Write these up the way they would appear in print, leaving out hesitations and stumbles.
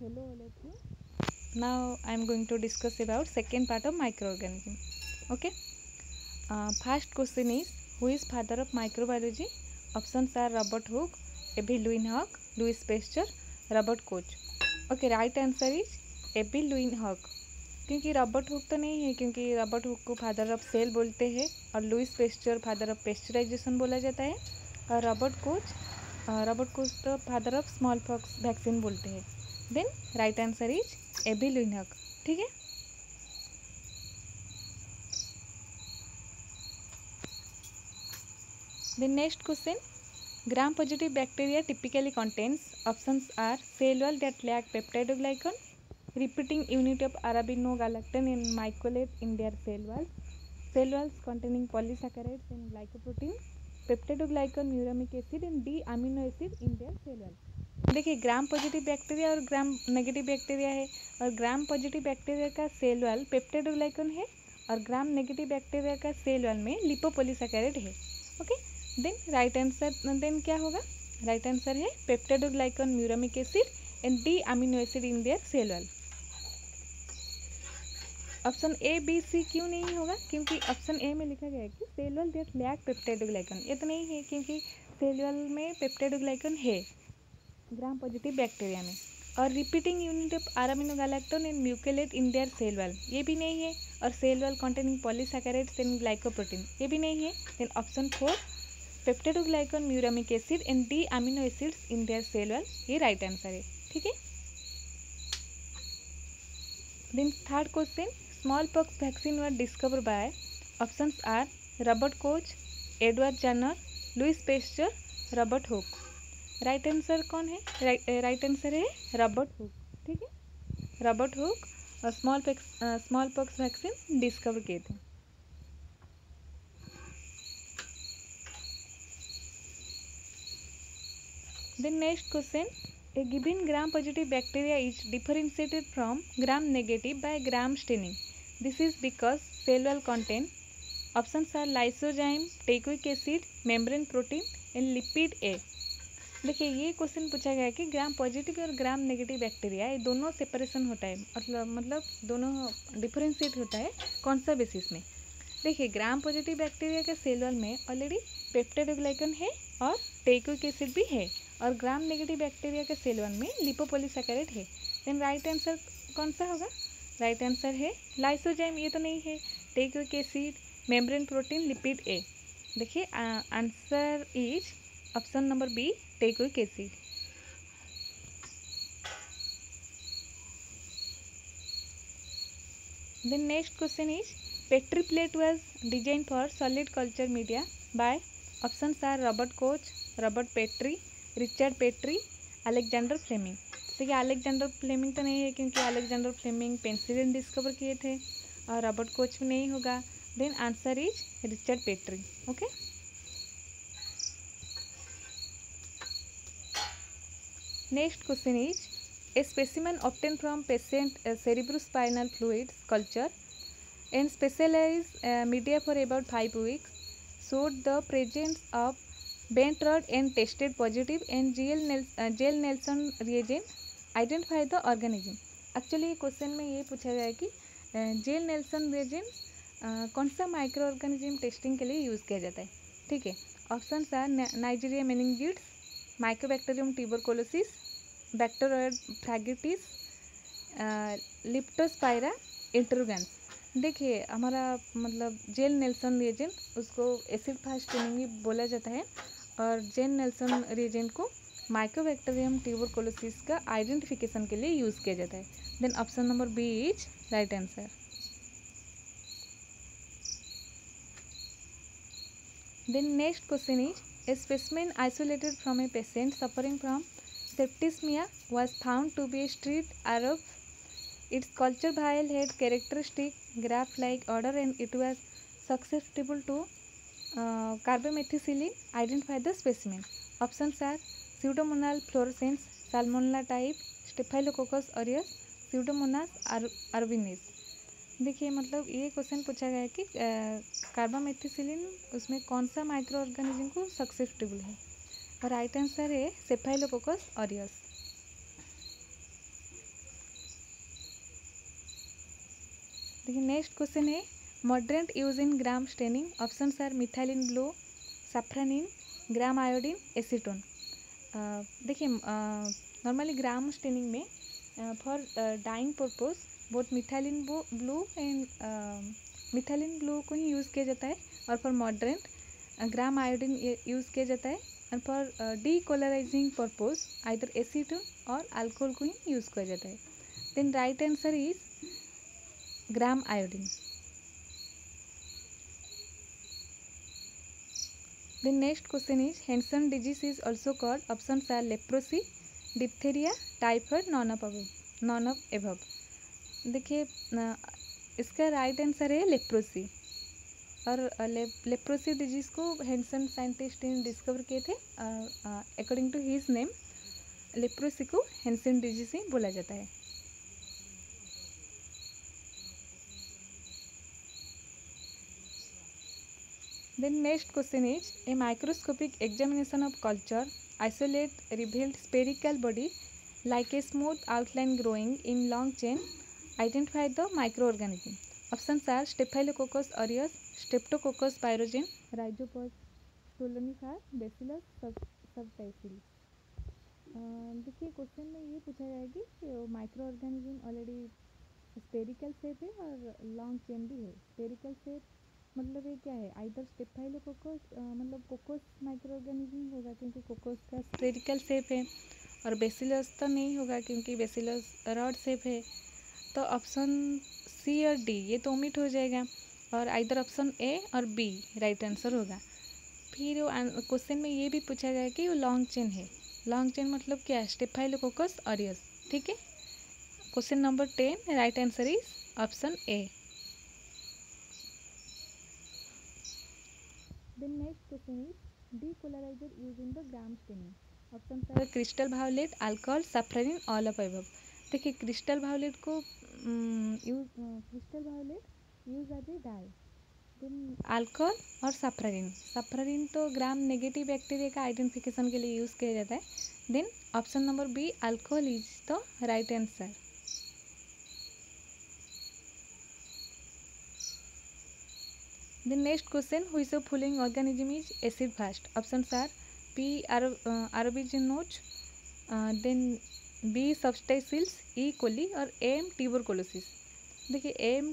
hello all of you. Now I am going to discuss about second part of microorganism. Okay. First question is, who is father of microbiology? Options are Robert Hooke, A.V. Lewinhock, Louis Pasteur, Robert Koch. Okay, right answer is A.V. Lewinhock. क्योंकि Robert Hooke तो नहीं है, क्योंकि Robert Hooke को father of cell बोलते हैं और Louis Pasteur father of pasteurization बोला जाता है और रॉबर्ट कोच तो father of smallpox vaccine बोलते हैं. Then right answer is A V. Leeuwenhoek. ठीक है. Then next question, gram positive bacteria typically contains. Options are cell wall that lack peptidoglycan, repeating unit of arabinogalactan and mycolate in their cell walls containing polysaccharides and glycoprotein, peptidoglycan, uramic acid and D amino acid in their cell wall. देखिए, ग्राम positive bacteria और gram negative bacteria है और gram positive bacteria का cell wall peptidoglycan है और gram negative bacteria का cell wall में lipopolysaccharide है. Okay. Then right answer then क्या होगा? राइट आंसर है peptidoglycan, muramic acid and D amino acid in their cell wall. Option A B C क्यों नहीं होगा? क्योंकि ऑप्शन ए में लिखा गया है कि cell wall that lack peptidoglycan. ये तो नहीं है क्योंकि सेल वॉल में पेप्टाइडोग्लाइकन है ग्राम पॉजिटिव बैक्टीरिया में. और repeating unit of arabinogalactan and mycolate in their cell wall, ये भी नहीं है. और cell wall containing polysaccharides and glycoprotein, ये भी नहीं है. Then option 4 peptidoglycan, muramic acid and D amino acids in their cell wall, ये राइट आंसर है. ठीक है. देन third question, smallpox vaccine were discovered by. Options are Robert Koch, Edward Jenner, Louis Pasteur, Robert Hooke. Right answer कौन है? Right answer है Robert Hooke. ठीक है. रॉबर्ट हुक और स्मॉल पॉक्स वैक्सीन डिस्कवर किए थे. Then next question, a given gram positive bacteria is differentiated from gram negative by gram staining. This is because cell wall contain. Options are lysozyme, teichoic acid, membrane protein and lipid A. देखिए, ये question पूछा गया है कि gram positive और gram negative bacteria ये दोनों separation होता है, मतलब दोनों डिफरेंशिएट होता है कौन सा बेसिस में. देखिए, ग्राम पॉजिटिव बैक्टीरिया के सेल वॉल में ऑलरेडी पेप्टाइडोग्लाइकन है और टेइकोइक एसिड भी है और ग्राम नेगेटिव बैक्टीरिया के सेल वॉल में लिपोपोलीसैकेराइड है. देन राइट आंसर कौन सा होगा? राइट आंसर है लाइसोजाइम, ये तो नहीं है. Teichoic acid, membrane protein, lipid A. देखिए, answer is option number B, teichoic acid. Then next question is, Petri plate was designed for solid culture media by. Options are Robert Koch, Robert Petri, Richard Petri, Alexander Fleming. देखिए, Alexander Fleming तो नहीं है क्योंकि Alexander Fleming penicillin discover किए थे और Robert coach भी नहीं होगा. Then answer is Richard Petri. Okay. Next question is, a specimen obtain from patient cerebrospinal fluids culture and specialized media for about 5 weeks showed the presence of bent rod and tested positive and gel Nelson reagent. Identify the organism. Actually ये question में ये पूछा गया है कि jail Neelsen reagent कौन सा micro organism testing के लिए यूज़ किया जाता है. ठीक है. Options are Neisseria meningitidis, Mycobacterium tuberculosis, Bacteroides fragilis, Leptospira interrogans. देखिए, हमारा मतलब जेल नेल्सन रिएजेंट, उसको एसिड फास्ट ट्रेनिंग भी बोला जाता है और जेल नेल्सन रिएजेंट को माइकोबैक्टीरियम ट्यूबरकुलोसिस का आइडेंटिफिकेशन के लिए यूज़ किया जाता है. Then option number B is right answer. Then next question is, a specimen isolated from a patient suffering from septicemia was found to be a street Arab. Its culture vial had characteristic graft-like odor and it was susceptible to carbamethicillin. Identify the specimen. Options are Pseudomonas fluorescens, Salmonella type, Staphylococcus aureus, Pseudomonas arborescens. देखिए, मतलब ये question पूछा गया है कि कार्बामेथिसिलिन उसमें कौन सा माइक्रो ऑर्गेनिज्म को ससेप्टिबल है और राइट आंसर है सेफाइलोकोकस ऑरियस. देखिए नेक्स्ट क्वेश्चन है mordant use in gram staining. Options are methylene blue, safranin, gram iodine, acetone. देखिए नॉर्मली ग्राम स्टेनिंग में for dying purpose both methylene blue and methylene blue को ही use किया जाता है, और for mordant gram iodine use किया जाता है, and for decolorizing purpose either acetone और अल्कोहल को ही यूज़ किया जाता है। Then right answer is gram iodine. The next question is Hansen disease is also called, options are leprosy, diphtheria, typhoid, none of above। देखिए इसका right answer है leprosy, और लेप्रोसी डिजीज़ को हैंसन साइंटिस्ट ने discover किए थे। According to his name leprosy को Hansen disease ही बोला जाता है। Then next question is a microscopic examination of culture isolate revealed spherical body like a smooth outline growing in long chain. Identify the microorganism. Options are Staphylococcus aureus, Streptococcus pyogenes, Rhizopus stolonifer, Bacillus subtilis। देखिए question में ये पूछा गया है कि micro organism already spherical shape है और long chain भी है। स्पेरिकल शेप मतलब ये क्या है, आइदर स्टेफाइलोकोकस मतलब कोकोस माइक्रो ऑर्गेनिज्म होगा क्योंकि कोकोस का स्पेरिकल शेप है, और बेसिलस तो नहीं होगा क्योंकि बेसिलस रॉड शेप है। तो ऑप्शन सी और डी ये तो ओमिट हो जाएगा, और आइदर ऑप्शन ए और बी राइट आंसर होगा। फिर क्वेश्चन में ये भी पूछा गया कि वो लॉन्ग चेन है। लॉन्ग चेन मतलब क्या है, स्टेफाइलोकोकस ऑरियस। ठीक है, question number 10 right answer is option A. The next question is decolorizer used in the gram staining. Options are crystal violet, alcohol, saffron, all of above। देखिए crystal violet को crystal violet use as a dye, then alcohol और safranin. Safranin तो gram negative bacteria का identification के लिए use किया जाता है। Then option number B alcohol is the right answer. The next question, which of following organism is acid fast? Options are P. Arabidinoids, then B. Substacils, E. coli और M. tuberculosis। देखिए M.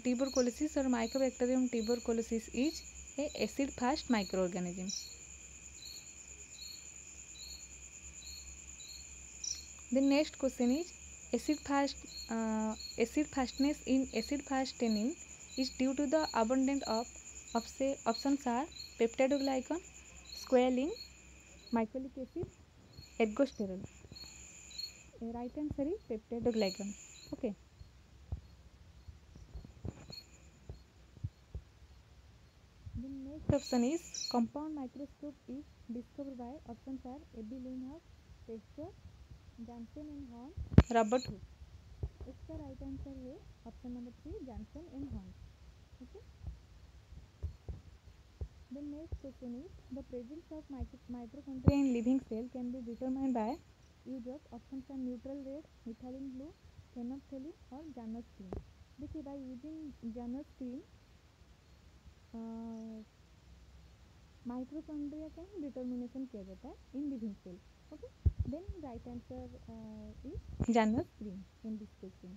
tuberculosis और Mycobacterium tuberculosis is a acid fast microorganism। The next question is acid fastness in acid fast staining is due to the abundance of options are peptidoglycan, squalene, mycolic acid, ergosterol। Right answer is peptidoglycan। Okay, the next option is compound microscope is discovered by, options are A.B. Leeuwenhoek, Pasteur, Janssen and Horn, Robert Hooke। इसका right answer है option number 3 Johnson and horn. Okay, the next question is the presence of mitochondria in living cell can be determined by use of, options are neutral red, methylene blue, phenolphthalein और Janus cream। देखिए by using Janus cream mitochondria का ही determination किया जाता है in living cell. Okay, then right answer is Janus cream in this question।